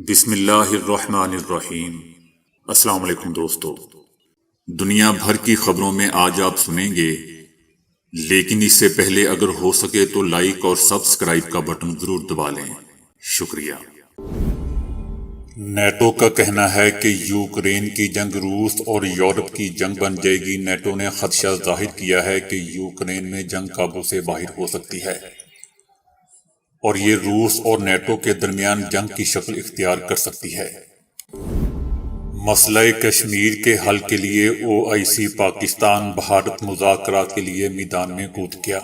بسم اللہ الرحمن الرحیم۔ السلام علیکم دوستو، دنیا بھر کی خبروں میں آج آپ سنیں گے، لیکن اس سے پہلے اگر ہو سکے تو لائک اور سبسکرائب کا بٹن ضرور دبا لیں۔ شکریہ۔ نیٹو کا کہنا ہے کہ یوکرین کی جنگ روس اور یورپ کی جنگ بن جائے گی۔ نیٹو نے خدشہ ظاہر کیا ہے کہ یوکرین میں جنگ قابو سے باہر ہو سکتی ہے اور یہ روس اور نیٹو کے درمیان جنگ کی شکل اختیار کر سکتی ہے۔ مسئلہ کشمیر کے حل کے لیے OIC پاکستان بھارت مذاکرات کے لیے میدان میں کود گیا۔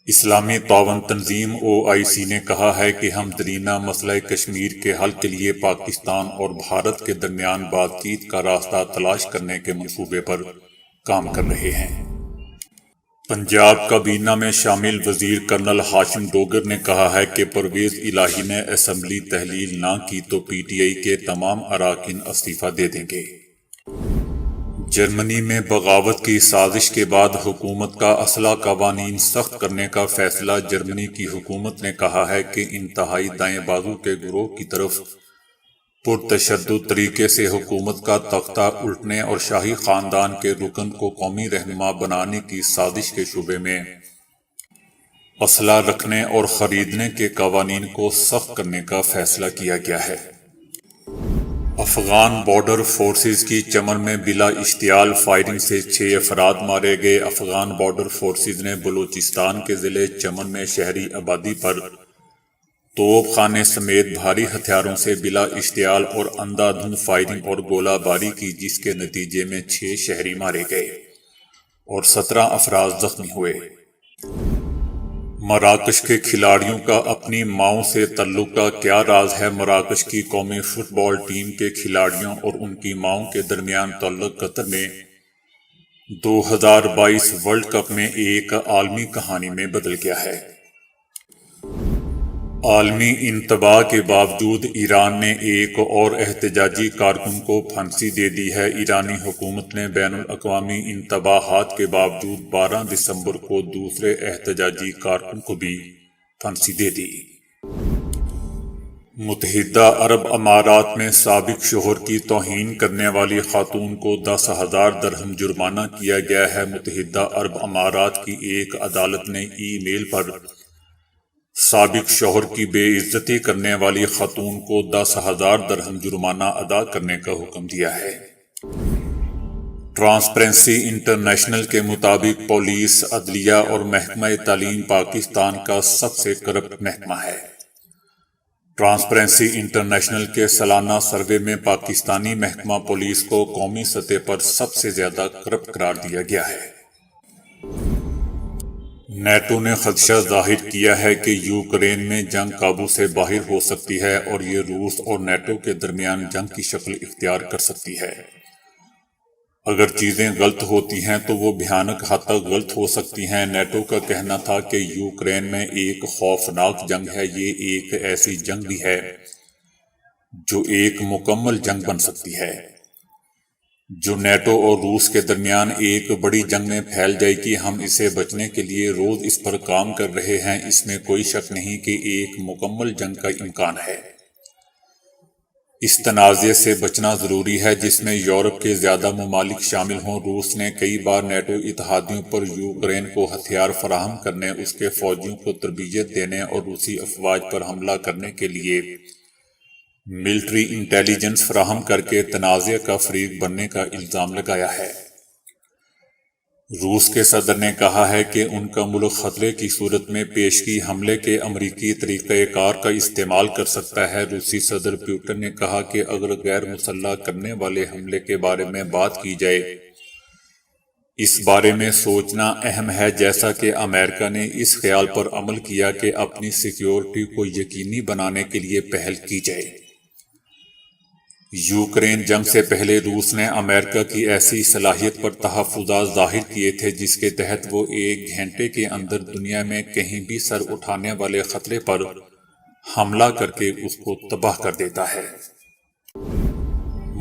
اسلامی تعاون تنظیم OIC نے کہا ہے کہ ہم درینہ مسئلہ کشمیر کے حل کے لیے پاکستان اور بھارت کے درمیان بات چیت کا راستہ تلاش کرنے کے منصوبے پر کام کر رہے ہیں۔ پنجاب کابینہ میں شامل وزیر کرنل ہاشم ڈوگر نے کہا ہے کہ پرویز الہی نے اسمبلی تحلیل نہ کی تو PTI کے تمام اراکین استعفیٰ دے دیں گے۔ جرمنی میں بغاوت کی سازش کے بعد حکومت کا اسلحہ قوانین سخت کرنے کا فیصلہ۔ جرمنی کی حکومت نے کہا ہے کہ انتہائی دائیں بازو کے گروہ کی طرف پرتشدد طریقے سے حکومت کا تختہ الٹنے اور شاہی خاندان کے رکن کو قومی رہنما بنانے کی سازش کے شعبے میں اسلحہ رکھنے اور خریدنے کے قوانین کو سخت کرنے کا فیصلہ کیا گیا ہے۔ افغان بارڈر فورسز کی چمن میں بلا اشتعال فائرنگ سے 6 افراد مارے گئے۔ افغان بارڈر فورسز نے بلوچستان کے ضلع چمن میں شہری آبادی پر توپ خانے سمیت بھاری ہتھیاروں سے بلا اشتعال اور اندھا دھند فائرنگ اور گولہ باری کی، جس کے نتیجے میں 6 شہری مارے گئے اور 17 افراد زخمی ہوئے۔ مراکش کے کھلاڑیوں کا اپنی ماؤں سے تعلق کا کیا راز ہے؟ مراکش کی قومی فٹ بال ٹیم کے کھلاڑیوں اور ان کی ماؤں کے درمیان تعلق قطر میں 2022 ورلڈ کپ میں ایک عالمی کہانی میں بدل گیا ہے۔ عالمی انتباہ کے باوجود ایران نے ایک اور احتجاجی کارکن کو پھانسی دے دی ہے۔ ایرانی حکومت نے بین الاقوامی انتباہات کے باوجود 12 دسمبر کو دوسرے احتجاجی کارکن کو بھی پھانسی دے دی۔ متحدہ عرب امارات میں سابق شوہر کی توہین کرنے والی خاتون کو 10,000 درہم جرمانہ کیا گیا ہے۔ متحدہ عرب امارات کی ایک عدالت نے ای میل پر سابق شوہر کی بے عزتی کرنے والی خاتون کو 10,000 درہم جرمانہ ادا کرنے کا حکم دیا ہے۔ ٹرانسپیرنسی انٹرنیشنل کے مطابق پولیس، عدلیہ اور محکمہ تعلیم پاکستان کا سب سے کرپٹ محکمہ ہے۔ ٹرانسپیرنسی انٹرنیشنل کے سالانہ سروے میں پاکستانی محکمہ پولیس کو قومی سطح پر سب سے زیادہ کرپٹ قرار دیا گیا ہے۔ نیٹو نے خدشہ ظاہر کیا ہے کہ یوکرین میں جنگ قابو سے باہر ہو سکتی ہے اور یہ روس اور نیٹو کے درمیان جنگ کی شکل اختیار کر سکتی ہے۔ اگر چیزیں غلط ہوتی ہیں تو وہ بھیانک حد تک غلط ہو سکتی ہیں۔ نیٹو کا کہنا تھا کہ یوکرین میں ایک خوفناک جنگ ہے۔ یہ ایک ایسی جنگ بھی ہے جو ایک مکمل جنگ بن سکتی ہے، جو نیٹو اور روس کے درمیان ایک بڑی جنگ میں پھیل جائے گی۔ ہم اسے بچنے کے لیے روز اس پر کام کر رہے ہیں۔ اس میں کوئی شک نہیں کہ ایک مکمل جنگ کا امکان ہے۔ اس تنازع سے بچنا ضروری ہے جس میں یورپ کے زیادہ ممالک شامل ہوں۔ روس نے کئی بار نیٹو اتحادیوں پر یوکرین کو ہتھیار فراہم کرنے، اس کے فوجیوں کو تربیت دینے اور روسی افواج پر حملہ کرنے کے لیے ملٹری انٹیلیجنس فراہم کر کے تنازع کا فریق بننے کا الزام لگایا ہے۔ روس کے صدر نے کہا ہے کہ ان کا ملک خطرے کی صورت میں پیشگی حملے کے امریکی طریقہ کار کا استعمال کر سکتا ہے۔ روسی صدر پوٹن نے کہا کہ اگر غیر مسلح کرنے والے حملے کے بارے میں بات کی جائے، اس بارے میں سوچنا اہم ہے، جیسا کہ امریکہ نے اس خیال پر عمل کیا کہ اپنی سیکیورٹی کو یقینی بنانے کے لیے پہل کی جائے۔ یوکرین جنگ سے پہلے روس نے امریکہ کی ایسی صلاحیت پر تحفظات ظاہر کیے تھے جس کے تحت وہ 1 گھنٹے کے اندر دنیا میں کہیں بھی سر اٹھانے والے خطرے پر حملہ کر کے اس کو تباہ کر دیتا ہے۔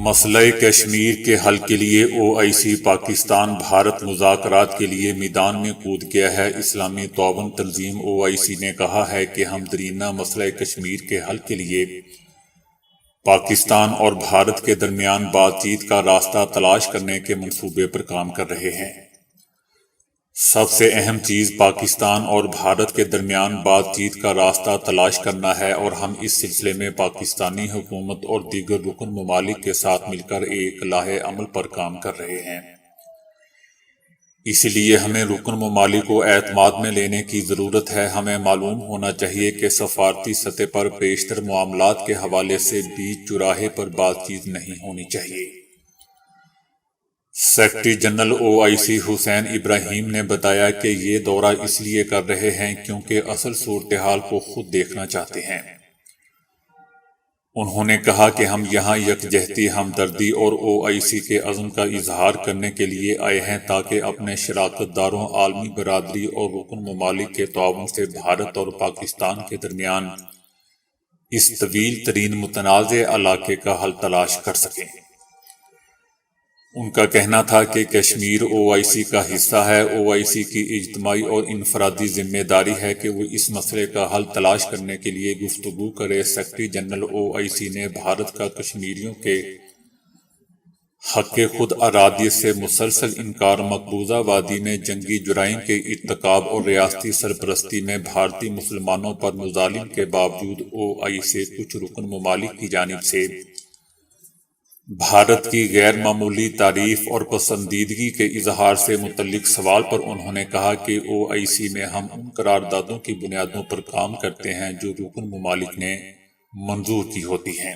مسئلہ کشمیر کے حل کے لیے OIC پاکستان بھارت مذاکرات کے لیے میدان میں کود گیا ہے۔ اسلامی تعاون تنظیم OIC نے کہا ہے کہ ہم درینہ مسئلہ کشمیر کے حل کے لیے پاکستان اور بھارت کے درمیان بات چیت کا راستہ تلاش کرنے کے منصوبے پر کام کر رہے ہیں۔ سب سے اہم چیز پاکستان اور بھارت کے درمیان بات چیت کا راستہ تلاش کرنا ہے، اور ہم اس سلسلے میں پاکستانی حکومت اور دیگر رکن ممالک کے ساتھ مل کر ایک لائحہ عمل پر کام کر رہے ہیں۔ اس لیے ہمیں رکن ممالک کو اعتماد میں لینے کی ضرورت ہے۔ ہمیں معلوم ہونا چاہیے کہ سفارتی سطح پر بیشتر معاملات کے حوالے سے بیچ چوراہے پر بات چیت نہیں ہونی چاہیے۔ سیکرٹری جنرل OIC حسین ابراہیم نے بتایا کہ یہ دورہ اس لیے کر رہے ہیں کیونکہ اصل صورتحال کو خود دیکھنا چاہتے ہیں۔ انہوں نے کہا کہ ہم یہاں یکجہتی، ہمدردی اور OIC کے عزم کا اظہار کرنے کے لیے آئے ہیں تاکہ اپنے شراکت داروں، عالمی برادری اور رکن ممالک کے تعاون سے بھارت اور پاکستان کے درمیان اس طویل ترین متنازع علاقے کا حل تلاش کر سکیں۔ ان کا کہنا تھا کہ کشمیر OIC کا حصہ ہے۔ OIC کی اجتماعی اور انفرادی ذمہ داری ہے کہ وہ اس مسئلے کا حل تلاش کرنے کے لیے گفتگو کرے۔ سیکرٹری جنرل OIC نے بھارت کا کشمیریوں کے حق خود ارادیت سے مسلسل انکار، مقبوضہ وادی میں جنگی جرائم کے ارتکاب اور ریاستی سرپرستی میں بھارتی مسلمانوں پر مظالم کے باوجود OIC سے کچھ رکن ممالک کی جانب سے بھارت کی غیر معمولی تعریف اور پسندیدگی کے اظہار سے متعلق سوال پر انہوں نے کہا کہ OIC میں ہم ان قراردادوں کی بنیادوں پر کام کرتے ہیں جو رکن ممالک نے منظور کی ہوتی ہیں۔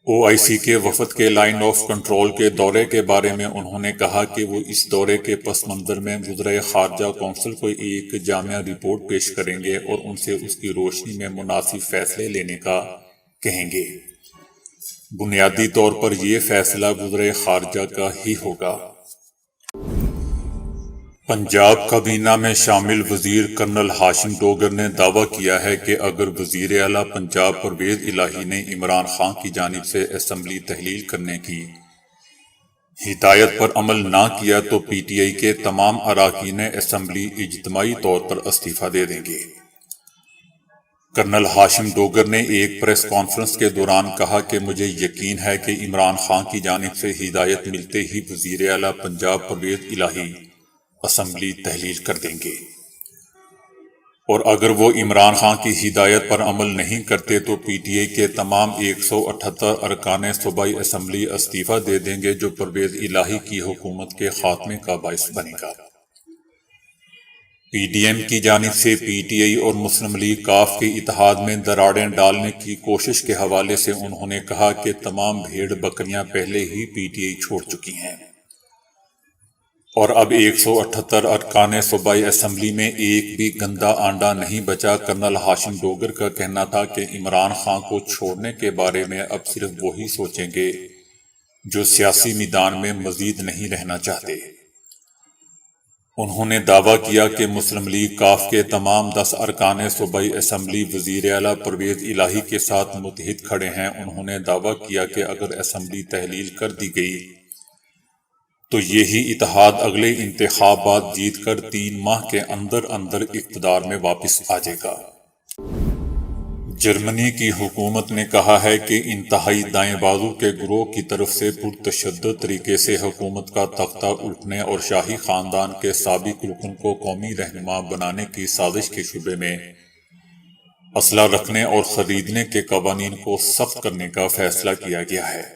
OIC کے وفد کے لائن آف کنٹرول کے دورے کے بارے میں انہوں نے کہا کہ وہ اس دورے کے پس منظر میں وزرائے خارجہ کونسل کو ایک جامع رپورٹ پیش کریں گے اور ان سے اس کی روشنی میں مناسب فیصلے لینے کا کہیں گے۔ بنیادی طور پر یہ فیصلہ وزرائے خارجہ کا ہی ہوگا۔ پنجاب کابینہ میں شامل وزیر کرنل ہاشم ڈوگر نے دعویٰ کیا ہے کہ اگر وزیر اعلیٰ پنجاب پرویز الہی نے عمران خان کی جانب سے اسمبلی تحلیل کرنے کی ہدایت پر عمل نہ کیا تو PTI کے تمام اراکین اسمبلی اجتماعی طور پر استعفیٰ دے دیں گے۔ کرنل ہاشم ڈوگر نے ایک پریس کانفرنس کے دوران کہا کہ مجھے یقین ہے کہ عمران خان کی جانب سے ہدایت ملتے ہی وزیر اعلیٰ پنجاب پرویز الہی اسمبلی تحلیل کر دیں گے، اور اگر وہ عمران خان کی ہدایت پر عمل نہیں کرتے تو PTI کے تمام 178 ارکان صوبائی اسمبلی استعفیٰ دے دیں گے، جو پرویز الہی کی حکومت کے خاتمے کا باعث بنے گا۔ PDM کی جانب سے PTI اور مسلم لیگ کاف کے اتحاد میں دراڑیں ڈالنے کی کوشش کے حوالے سے انہوں نے کہا کہ تمام بھیڑ بکریاں پہلے ہی PTI چھوڑ چکی ہیں، اور اب 178 ارکان صوبائی اسمبلی میں ایک بھی گندا آنڈا نہیں بچا۔ کرنل ہاشم ڈوگر کا کہنا تھا کہ عمران خان کو چھوڑنے کے بارے میں اب صرف وہی سوچیں گے جو سیاسی میدان میں مزید نہیں رہنا چاہتے۔ انہوں نے دعویٰ کیا کہ مسلم لیگ کاف کے تمام 10 ارکان صوبائی اسمبلی وزیر اعلیٰ پرویز الہی کے ساتھ متحد کھڑے ہیں۔ انہوں نے دعویٰ کیا کہ اگر اسمبلی تحلیل کر دی گئی تو یہی اتحاد اگلے انتخابات جیت کر 3 ماہ کے اندر اندر اقتدار میں واپس آ جائے گا۔ جرمنی کی حکومت نے کہا ہے کہ انتہائی دائیں بازو کے گروہ کی طرف سے پرتشدد طریقے سے حکومت کا تختہ الٹنے اور شاہی خاندان کے سابق رکن کو قومی رہنما بنانے کی سازش کے شبے میں اسلحہ رکھنے اور خریدنے کے قوانین کو سخت کرنے کا فیصلہ کیا گیا ہے۔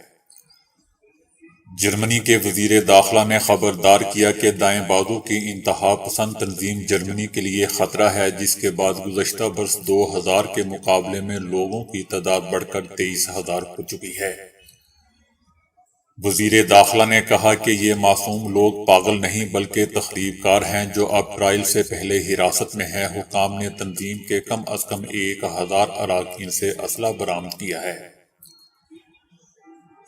جرمنی کے وزیر داخلہ نے خبردار کیا کہ دائیں بازو کی انتہا پسند تنظیم جرمنی کے لیے خطرہ ہے، جس کے بعد گزشتہ برس 2000 کے مقابلے میں لوگوں کی تعداد بڑھ کر 23,000 ہو چکی ہے۔ وزیر داخلہ نے کہا کہ یہ معصوم لوگ پاگل نہیں بلکہ تخریب کار ہیں جو اب ٹرائل سے پہلے حراست میں ہیں۔ حکام نے تنظیم کے کم از کم 1000 اراکین سے اسلحہ برآمد کیا ہے۔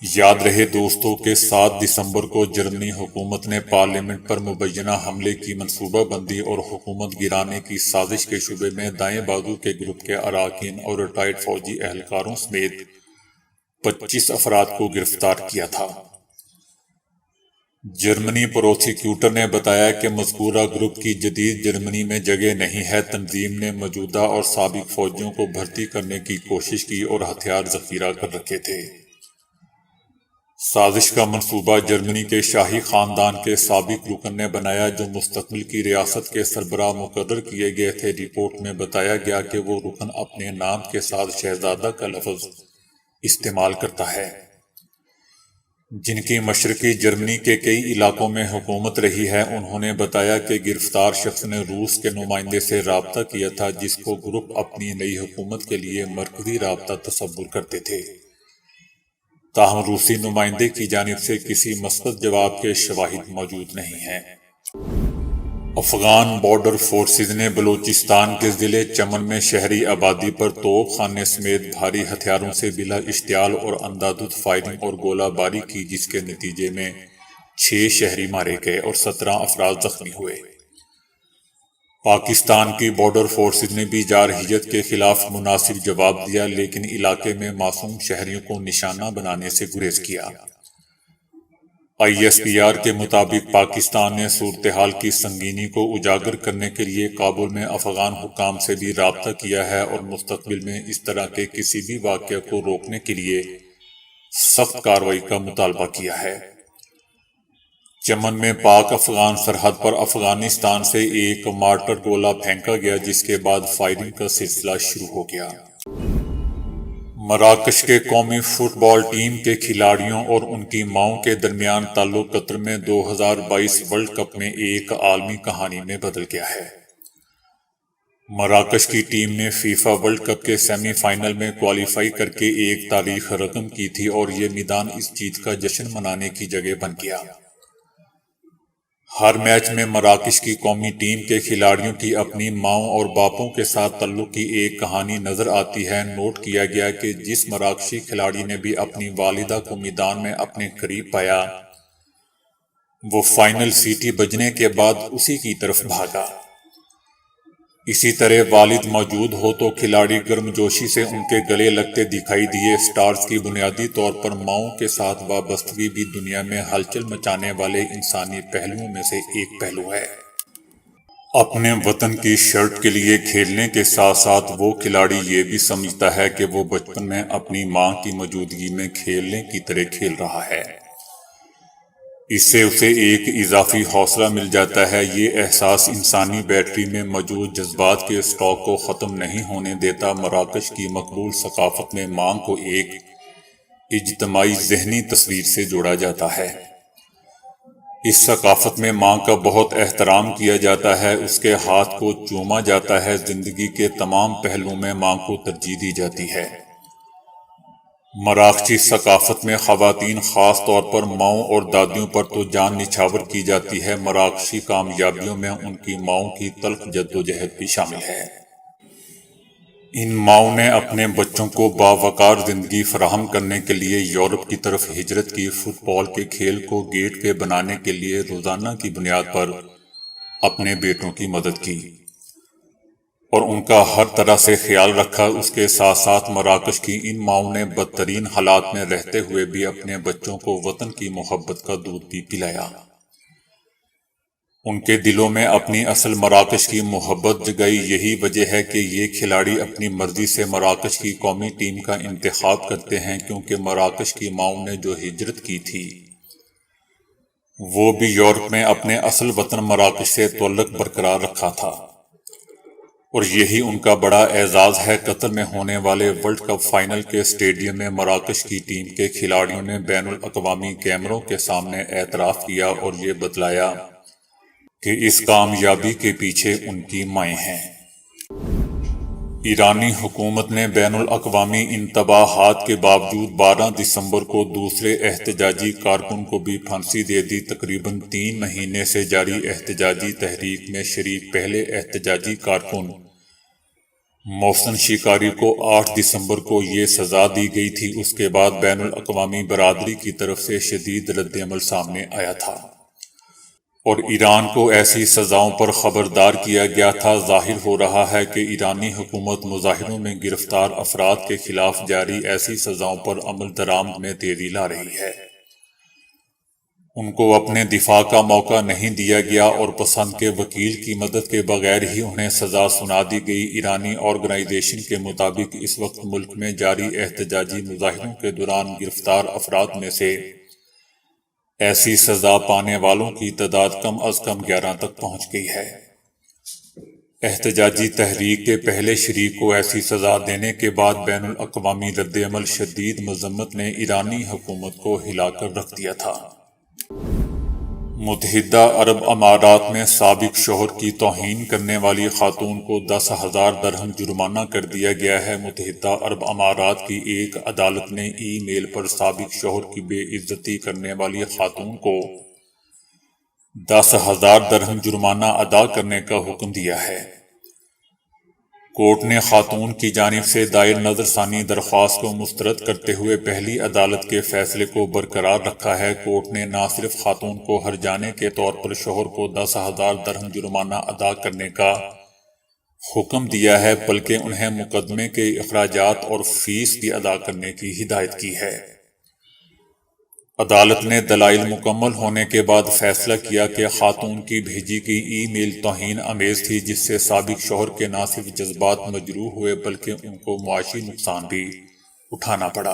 یاد رہے دوستو کہ 7 دسمبر کو جرمنی حکومت نے پارلیمنٹ پر مبینہ حملے کی منصوبہ بندی اور حکومت گرانے کی سازش کے شبے میں دائیں بازو کے گروپ کے اراکین اور ریٹائرڈ فوجی اہلکاروں سمیت 25 افراد کو گرفتار کیا تھا۔ جرمنی پروسیکیوٹر نے بتایا کہ مذکورہ گروپ کی جدید جرمنی میں جگہ نہیں ہے۔ تنظیم نے موجودہ اور سابق فوجیوں کو بھرتی کرنے کی کوشش کی اور ہتھیار ذخیرہ کر رکھے تھے۔ سازش کا منصوبہ جرمنی کے شاہی خاندان کے سابق رکن نے بنایا جو مستقبل کی ریاست کے سربراہ مقرر کیے گئے تھے۔ رپورٹ میں بتایا گیا کہ وہ رکن اپنے نام کے ساتھ شہزادہ کا لفظ استعمال کرتا ہے، جن کی مشرقی جرمنی کے کئی علاقوں میں حکومت رہی ہے۔ انہوں نے بتایا کہ گرفتار شخص نے روس کے نمائندے سے رابطہ کیا تھا جس کو گروپ اپنی نئی حکومت کے لیے مرکزی رابطہ تصور کرتے تھے، تاہم روسی نمائندے کی جانب سے کسی مثبت جواب کے شواہد موجود نہیں ہیں۔ افغان بارڈر فورسز نے بلوچستان کے ضلع چمن میں شہری آبادی پر توپ خانے سمیت بھاری ہتھیاروں سے بلا اشتعال اور اندھادھند فائرنگ اور گولہ باری کی، جس کے نتیجے میں 6 شہری مارے گئے اور 17 افراد زخمی ہوئے۔ پاکستان کی بارڈر فورسز نے بھی جارحیت کے خلاف مناسب جواب دیا، لیکن علاقے میں معصوم شہریوں کو نشانہ بنانے سے گریز کیا۔ ISPR کے مطابق پاکستان نے صورتحال کی سنگینی کو اجاگر کرنے کے لیے کابل میں افغان حکام سے بھی رابطہ کیا ہے اور مستقبل میں اس طرح کے کسی بھی واقعہ کو روکنے کے لیے سخت کارروائی کا مطالبہ کیا ہے۔ چمن میں پاک افغان سرحد پر افغانستان سے ایک مارٹر گولہ پھینکا گیا، جس کے بعد فائرنگ کا سلسلہ شروع ہو گیا۔ مراکش کے قومی فٹ بال ٹیم کے کھلاڑیوں اور ان کی ماؤں کے درمیان تعلق قطر میں 2022 ورلڈ کپ میں ایک عالمی کہانی میں بدل گیا ہے۔ مراکش کی ٹیم نے فیفا ورلڈ کپ کے سیمی فائنل میں کوالیفائی کر کے ایک تاریخ رقم کی تھی اور یہ میدان اس جیت کا جشن منانے کی جگہ بن گیا۔ ہر میچ میں مراکش کی قومی ٹیم کے کھلاڑیوں کی اپنی ماؤں اور باپوں کے ساتھ تعلق کی ایک کہانی نظر آتی ہے۔ نوٹ کیا گیا کہ جس مراکشی کھلاڑی نے بھی اپنی والدہ کو میدان میں اپنے قریب پایا، وہ فائنل سیٹی بجنے کے بعد اسی کی طرف بھاگا۔ اسی طرح والد موجود ہو تو کھلاڑی گرمجوشی سے ان کے گلے لگتے دکھائی دیے۔ سٹارز کی بنیادی طور پر ماؤں کے ساتھ وابستگی بھی دنیا میں ہلچل مچانے والے انسانی پہلوؤں میں سے ایک پہلو ہے۔ اپنے وطن کی شرٹ کے لیے کھیلنے کے ساتھ ساتھ وہ کھلاڑی یہ بھی سمجھتا ہے کہ وہ بچپن میں اپنی ماں کی موجودگی میں کھیلنے کی طرح کھیل رہا ہے۔ اس سے اسے ایک اضافی حوصلہ مل جاتا ہے۔ یہ احساس انسانی بیٹری میں موجود جذبات کے اسٹاک کو ختم نہیں ہونے دیتا۔ مراکش کی مقبول ثقافت میں ماں کو ایک اجتماعی ذہنی تصویر سے جوڑا جاتا ہے۔ اس ثقافت میں ماں کا بہت احترام کیا جاتا ہے، اس کے ہاتھ کو چوما جاتا ہے، زندگی کے تمام پہلوؤں میں ماں کو ترجیح دی جاتی ہے۔ مراکشی ثقافت میں خواتین خاص طور پر ماؤں اور دادیوں پر تو جان نچھاور کی جاتی ہے۔ مراکشی کامیابیوں میں ان کی ماؤں کی تلخ جدوجہد بھی شامل ہے۔ ان ماؤں نے اپنے بچوں کو باوقار زندگی فراہم کرنے کے لیے یورپ کی طرف ہجرت کی، فٹ بال کے کھیل کو گیٹ وے بنانے کے لیے روزانہ کی بنیاد پر اپنے بیٹوں کی مدد کی اور ان کا ہر طرح سے خیال رکھا۔ اس کے ساتھ ساتھ مراکش کی ان ماؤں نے بدترین حالات میں رہتے ہوئے بھی اپنے بچوں کو وطن کی محبت کا دودھ بھی پلایا۔ ان کے دلوں میں اپنی اصل مراکش کی محبت جگائی۔ یہی وجہ ہے کہ یہ کھلاڑی اپنی مرضی سے مراکش کی قومی ٹیم کا انتخاب کرتے ہیں، کیونکہ مراکش کی ماؤں نے جو ہجرت کی تھی وہ بھی یورپ میں اپنے اصل وطن مراکش سے تعلق برقرار رکھا تھا، اور یہی ان کا بڑا اعزاز ہے۔ قطر میں ہونے والے ورلڈ کپ فائنل کے اسٹیڈیم میں مراکش کی ٹیم کے کھلاڑیوں نے بین الاقوامی کیمروں کے سامنے اعتراف کیا اور یہ بتلایا کہ اس کامیابی کے پیچھے ان کی مائیں ہیں۔ ایرانی حکومت نے بین الاقوامی انتباہات کے باوجود 12 دسمبر کو دوسرے احتجاجی کارکن کو بھی پھانسی دے دی۔ تقریباً 3 مہینے سے جاری احتجاجی تحریک میں شریک پہلے احتجاجی کارکن محسن شکاری کو 8 دسمبر کو یہ سزا دی گئی تھی۔ اس کے بعد بین الاقوامی برادری کی طرف سے شدید رد عمل سامنے آیا تھا اور ایران کو ایسی سزاؤں پر خبردار کیا گیا تھا۔ ظاہر ہو رہا ہے کہ ایرانی حکومت مظاہروں میں گرفتار افراد کے خلاف جاری ایسی سزاؤں پر عمل درآمد میں دیری لا رہی ہے ان کو اپنے دفاع کا موقع نہیں دیا گیا اور پسند کے وکیل کی مدد کے بغیر ہی انہیں سزا سنا دی گئی۔ ایرانی آرگنائزیشن کے مطابق اس وقت ملک میں جاری احتجاجی مظاہروں کے دوران گرفتار افراد میں سے ایسی سزا پانے والوں کی تعداد کم از کم 11 تک پہنچ گئی ہے۔ احتجاجی تحریک کے پہلے شریک کو ایسی سزا دینے کے بعد بین الاقوامی رد عمل شدید مذمت نے ایرانی حکومت کو ہلا کر رکھ دیا تھا۔ متحدہ عرب امارات میں سابق شوہر کی توہین کرنے والی خاتون کو 10,000 درہم جرمانہ کر دیا گیا ہے۔ متحدہ عرب امارات کی ایک عدالت نے ای میل پر سابق شوہر کی بے عزتی کرنے والی خاتون کو 10,000 درہم جرمانہ ادا کرنے کا حکم دیا ہے۔ کورٹ نے خاتون کی جانب سے دائر نظر ثانی درخواست کو مسترد کرتے ہوئے پہلی عدالت کے فیصلے کو برقرار رکھا ہے۔ کورٹ نے نہ صرف خاتون کو ہرجانے کے طور پر شوہر کو 10,000 درہم جرمانہ ادا کرنے کا حکم دیا ہے بلکہ انہیں مقدمے کے اخراجات اور فیس بھی ادا کرنے کی ہدایت کی ہے۔ عدالت نے دلائل مکمل ہونے کے بعد فیصلہ کیا کہ خاتون کی بھیجی گئی ای میل توہین آمیز تھی، جس سے سابق شوہر کے نہ صرف جذبات مجروح ہوئے بلکہ ان کو معاشی نقصان بھی اٹھانا پڑا۔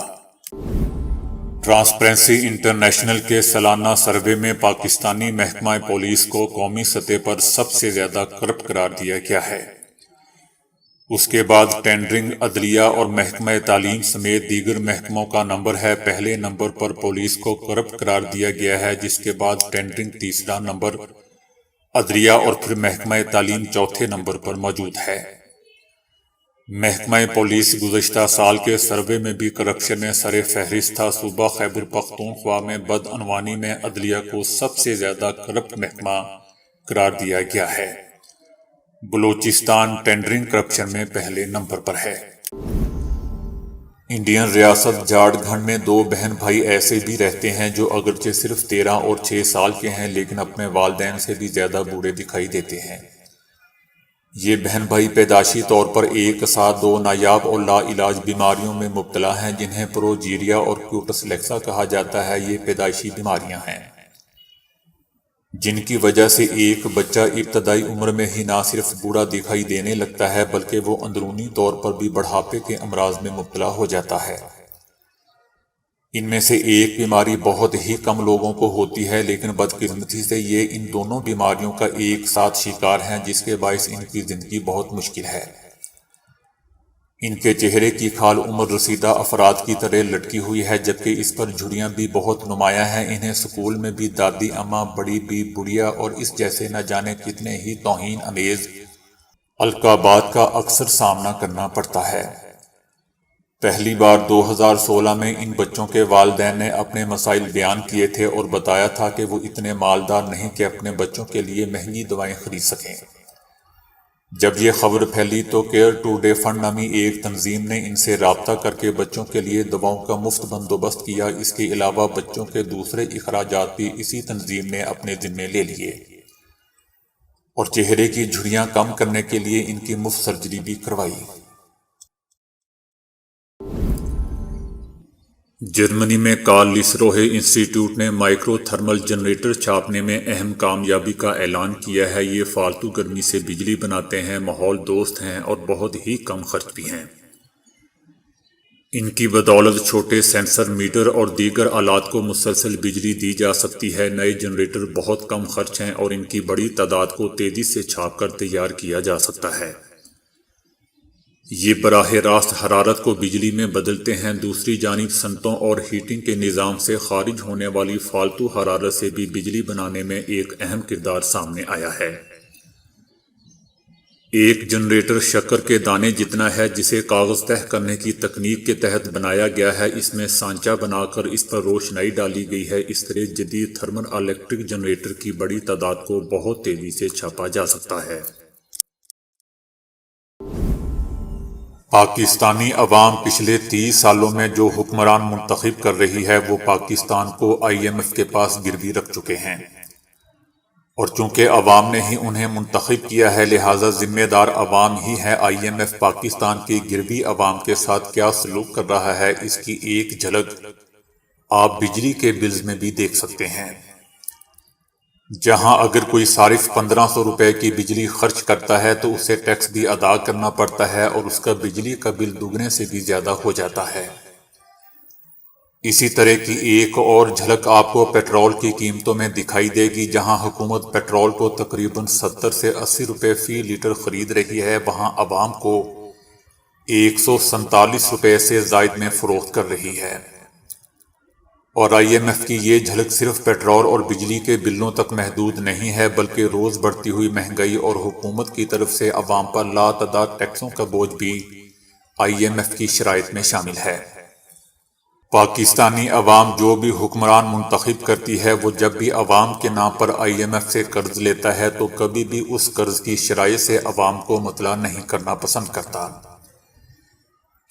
ٹرانسپیرنسی انٹرنیشنل کے سالانہ سروے میں پاکستانی محکمہ پولیس کو قومی سطح پر سب سے زیادہ کرپٹ قرار دیا گیا ہے۔ اس کے بعد ٹینڈرنگ، عدلیہ اور محکمہ تعلیم سمیت دیگر محکموں کا نمبر ہے۔ پہلے نمبر پر پولیس کو کرپٹ قرار دیا گیا ہے، جس کے بعد ٹینڈرنگ تیسرا نمبر، عدلیہ اور پھر محکمہ تعلیم چوتھے نمبر پر موجود ہے۔ محکمہ پولیس گزشتہ سال کے سروے میں بھی کرپشن میں سر فہرست تھا۔ صوبہ خیبر پختونخوا میں بدعنوانی میں عدلیہ کو سب سے زیادہ کرپٹ محکمہ قرار دیا گیا ہے۔ بلوچستان ٹینڈرنگ کرپشن میں پہلے نمبر پر ہے۔ انڈین ریاست جھارکھنڈ میں 2 بہن بھائی ایسے بھی رہتے ہیں جو اگرچہ صرف 13 اور 6 سال کے ہیں لیکن اپنے والدین سے بھی زیادہ بوڑھے دکھائی دیتے ہیں۔ یہ بہن بھائی پیدائشی طور پر ایک ساتھ 2 نایاب اور لا علاج بیماریوں میں مبتلا ہیں جنہیں پروجیریا اور کوٹس لیکسا کہا جاتا ہے۔ یہ پیدائشی بیماریاں ہیں جن کی وجہ سے ایک بچہ ابتدائی عمر میں ہی نہ صرف بوڑھا دکھائی دینے لگتا ہے بلکہ وہ اندرونی طور پر بھی بڑھاپے کے امراض میں مبتلا ہو جاتا ہے۔ ان میں سے ایک بیماری بہت ہی کم لوگوں کو ہوتی ہے لیکن بدقسمتی سے یہ ان دونوں بیماریوں کا ایک ساتھ شکار ہیں، جس کے باعث ان کی زندگی بہت مشکل ہے۔ ان کے چہرے کی کھال عمر رسیدہ افراد کی طرح لٹکی ہوئی ہے جبکہ اس پر جھریاں بھی بہت نمایاں ہیں۔ انہیں سکول میں بھی دادی اماں، بڑی بی، بڑھیا اور اس جیسے نہ جانے کتنے ہی توہین امیز القابات کا اکثر سامنا کرنا پڑتا ہے۔ پہلی بار 2016 میں ان بچوں کے والدین نے اپنے مسائل بیان کیے تھے اور بتایا تھا کہ وہ اتنے مالدار نہیں کہ اپنے بچوں کے لیے مہنگی دوائیں خرید سکیں۔ جب یہ خبر پھیلی تو کیئر ٹوڈے فنڈ نامی ایک تنظیم نے ان سے رابطہ کر کے بچوں کے لیے دواؤں کا مفت بندوبست کیا۔ اس کے علاوہ بچوں کے دوسرے اخراجات بھی اسی تنظیم نے اپنے ذمے لے لیے اور چہرے کی جھریاں کم کرنے کے لیے ان کی مفت سرجری بھی کروائی۔ جرمنی میں کارل لیسروہے انسٹی ٹیوٹ نے مائکرو تھرمل جنریٹر چھاپنے میں اہم کامیابی کا اعلان کیا ہے۔ یہ فالتو گرمی سے بجلی بناتے ہیں، ماحول دوست ہیں اور بہت ہی کم خرچ بھی ہیں۔ ان کی بدولت چھوٹے سینسر، میٹر اور دیگر آلات کو مسلسل بجلی دی جا سکتی ہے۔ نئے جنریٹر بہت کم خرچ ہیں اور ان کی بڑی تعداد کو تیزی سے چھاپ کر تیار کیا جا سکتا ہے۔ یہ براہ راست حرارت کو بجلی میں بدلتے ہیں۔ دوسری جانب صنعتوں اور ہیٹنگ کے نظام سے خارج ہونے والی فالتو حرارت سے بھی بجلی بنانے میں ایک اہم کردار سامنے آیا ہے۔ ایک جنریٹر شکر کے دانے جتنا ہے جسے کاغذ تہ کرنے کی تکنیک کے تحت بنایا گیا ہے۔ اس میں سانچہ بنا کر اس پر روشنائی ڈالی گئی ہے۔ اس طرح جدید تھرمل الیکٹرک جنریٹر کی بڑی تعداد کو بہت تیزی سے چھاپا جا سکتا ہے۔ پاکستانی عوام پچھلے 30 سالوں میں جو حکمران منتخب کر رہی ہے وہ پاکستان کو IMF کے پاس گروی رکھ چکے ہیں، اور چونکہ عوام نے ہی انہیں منتخب کیا ہے لہٰذا ذمہ دار عوام ہی ہے۔ IMF پاکستان کی گروی عوام کے ساتھ کیا سلوک کر رہا ہے، اس کی ایک جھلک آپ بجلی کے بلز میں بھی دیکھ سکتے ہیں۔ جہاں اگر کوئی صارف 1500 روپے کی بجلی خرچ کرتا ہے تو اسے ٹیکس بھی ادا کرنا پڑتا ہے اور اس کا بجلی کا بل دوگنے سے بھی زیادہ ہو جاتا ہے۔ اسی طرح کی ایک اور جھلک آپ کو پیٹرول کی قیمتوں میں دکھائی دے گی، جہاں حکومت پیٹرول کو تقریباً 70 سے 80 روپے فی لیٹر خرید رہی ہے، وہاں عوام کو 147 روپے سے زائد میں فروخت کر رہی ہے۔ اور IMF کی یہ جھلک صرف پیٹرول اور بجلی کے بلوں تک محدود نہیں ہے، بلکہ روز بڑھتی ہوئی مہنگائی اور حکومت کی طرف سے عوام پر لاتعداد ٹیکسوں کا بوجھ بھی IMF کی شرائط میں شامل ہے۔ پاکستانی عوام جو بھی حکمران منتخب کرتی ہے، وہ جب بھی عوام کے نام پر IMF سے قرض لیتا ہے تو کبھی بھی اس قرض کی شرائط سے عوام کو مطلع نہیں کرنا پسند کرتا،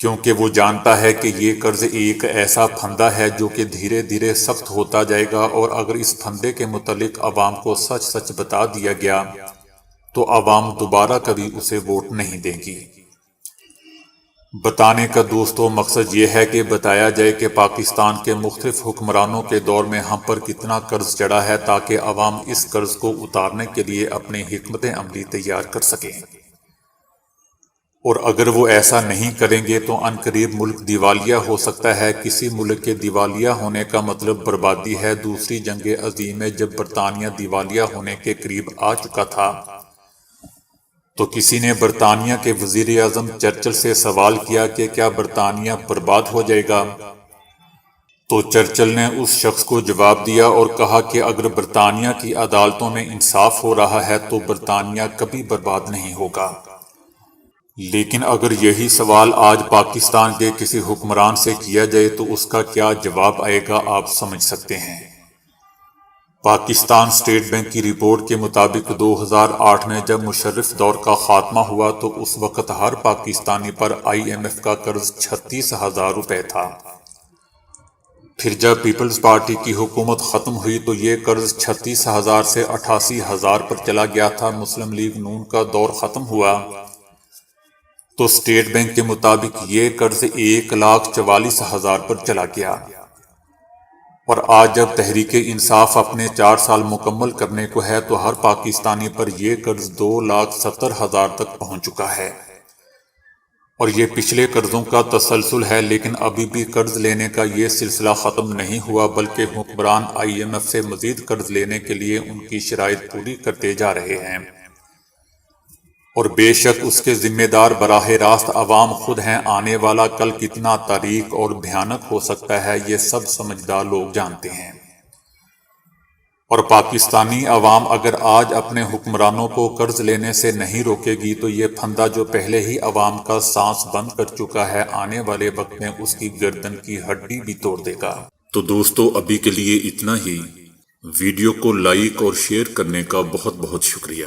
کیونکہ وہ جانتا ہے کہ یہ قرض ایک ایسا پھندہ ہے جو کہ دھیرے دھیرے سخت ہوتا جائے گا، اور اگر اس پھندے کے متعلق عوام کو سچ سچ بتا دیا گیا تو عوام دوبارہ کبھی اسے ووٹ نہیں دے گی۔ بتانے کا دوستو مقصد یہ ہے کہ بتایا جائے کہ پاکستان کے مختلف حکمرانوں کے دور میں ہم پر کتنا قرض چڑھا ہے، تاکہ عوام اس قرض کو اتارنے کے لیے اپنی حکمت عملی تیار کر سکیں۔ اور اگر وہ ایسا نہیں کریں گے تو عنقریب ملک دیوالیہ ہو سکتا ہے۔ کسی ملک کے دیوالیہ ہونے کا مطلب بربادی ہے۔ دوسری جنگ عظیم میں جب برطانیہ دیوالیہ ہونے کے قریب آ چکا تھا تو کسی نے برطانیہ کے وزیر اعظم چرچل سے سوال کیا کہ کیا برطانیہ برباد ہو جائے گا؟ تو چرچل نے اس شخص کو جواب دیا اور کہا کہ اگر برطانیہ کی عدالتوں میں انصاف ہو رہا ہے تو برطانیہ کبھی برباد نہیں ہوگا۔ لیکن اگر یہی سوال آج پاکستان کے کسی حکمران سے کیا جائے تو اس کا کیا جواب آئے گا، آپ سمجھ سکتے ہیں۔ پاکستان اسٹیٹ بینک کی رپورٹ کے مطابق 2008 میں جب مشرف دور کا خاتمہ ہوا تو اس وقت ہر پاکستانی پر IMF کا قرض 36,000 روپے تھا۔ پھر جب پیپلز پارٹی کی حکومت ختم ہوئی تو یہ قرض 36,000 سے 88,000 پر چلا گیا تھا۔ مسلم لیگ نون کا دور ختم ہوا تو اسٹیٹ بینک کے مطابق یہ قرض 1,44,000 پر چلا گیا، اور آج جب تحریک انصاف اپنے 4 سال مکمل کرنے کو ہے تو ہر پاکستانی پر یہ قرض 2,70,000 تک پہنچ چکا ہے۔ اور یہ پچھلے قرضوں کا تسلسل ہے، لیکن ابھی بھی قرض لینے کا یہ سلسلہ ختم نہیں ہوا، بلکہ حکمران IMF سے مزید قرض لینے کے لیے ان کی شرائط پوری کرتے جا رہے ہیں، اور بے شک اس کے ذمہ دار براہ راست عوام خود ہیں۔ آنے والا کل کتنا تاریک اور بھیانک ہو سکتا ہے یہ سب سمجھدار لوگ جانتے ہیں، اور پاکستانی عوام اگر آج اپنے حکمرانوں کو قرض لینے سے نہیں روکے گی تو یہ پھندہ جو پہلے ہی عوام کا سانس بند کر چکا ہے، آنے والے وقت میں اس کی گردن کی ہڈی بھی توڑ دے گا۔ تو دوستو ابھی کے لیے اتنا ہی۔ ویڈیو کو لائک اور شیئر کرنے کا بہت بہت شکریہ۔